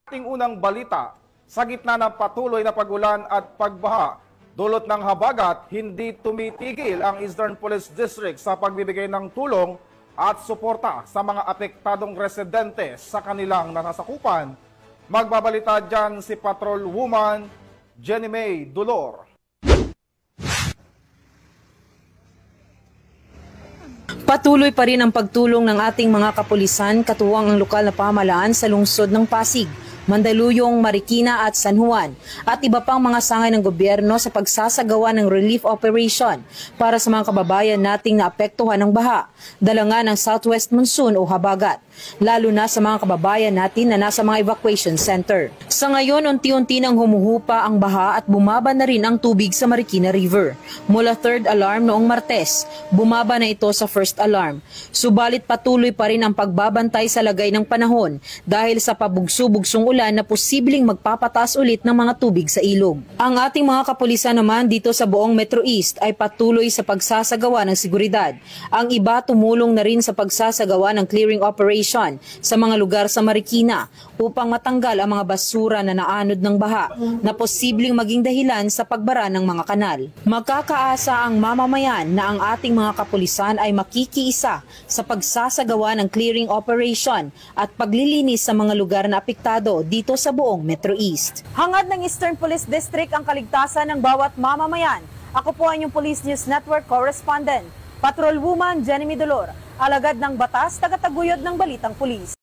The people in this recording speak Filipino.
Ating unang balita, sa gitna ng patuloy na pagulan at pagbaha, dulot ng habagat, hindi tumitigil ang Eastern Police District sa pagbibigay ng tulong at suporta sa mga apektadong residente sa kanilang nasasakupan. Magbabalita dyan si Patrol Woman Jenny May Dolor. Patuloy pa rin ang pagtulong ng ating mga kapulisan katuwang ang lokal na pamahalaan sa lungsod ng Pasig, Mandaluyong, Marikina at San Juan at iba pang mga sangay ng gobyerno sa pagsasagawa ng relief operation para sa mga kababayan nating naapektuhan ng baha, dala nga ng southwest monsoon o habagat, lalo na sa mga kababayan natin na nasa mga evacuation center. Sa ngayon, unti-unti nang humuhupa ang baha at bumaba na rin ang tubig sa Marikina River. Mula 3rd alarm noong Martes, bumaba na ito sa 1st alarm. Subalit patuloy pa rin ang pagbabantay sa lagay ng panahon dahil sa pabugso-bugsong ulan na posibleng magpapataas ulit ng mga tubig sa ilog. Ang ating mga kapulisan naman dito sa buong Metro East ay patuloy sa pagsasagawa ng seguridad. Ang iba tumulong na rin sa pagsasagawa ng clearing operation sa mga lugar sa Marikina upang matanggal ang mga basura na naanod ng baha na posibleng maging dahilan sa pagbara ng mga kanal. Magkakaasa ang mamamayan na ang ating mga kapulisan ay makikiisa sa pagsasagawa ng clearing operation at paglilinis sa mga lugar na apektado dito sa buong Metro East. Hangad ng Eastern Police District ang kaligtasan ng bawat mamamayan. Ako po ang inyong Police News Network Correspondent, Patrol Woman Jenny Dolor, alagad ng batas, tagataguyod ng Balitang Pulis.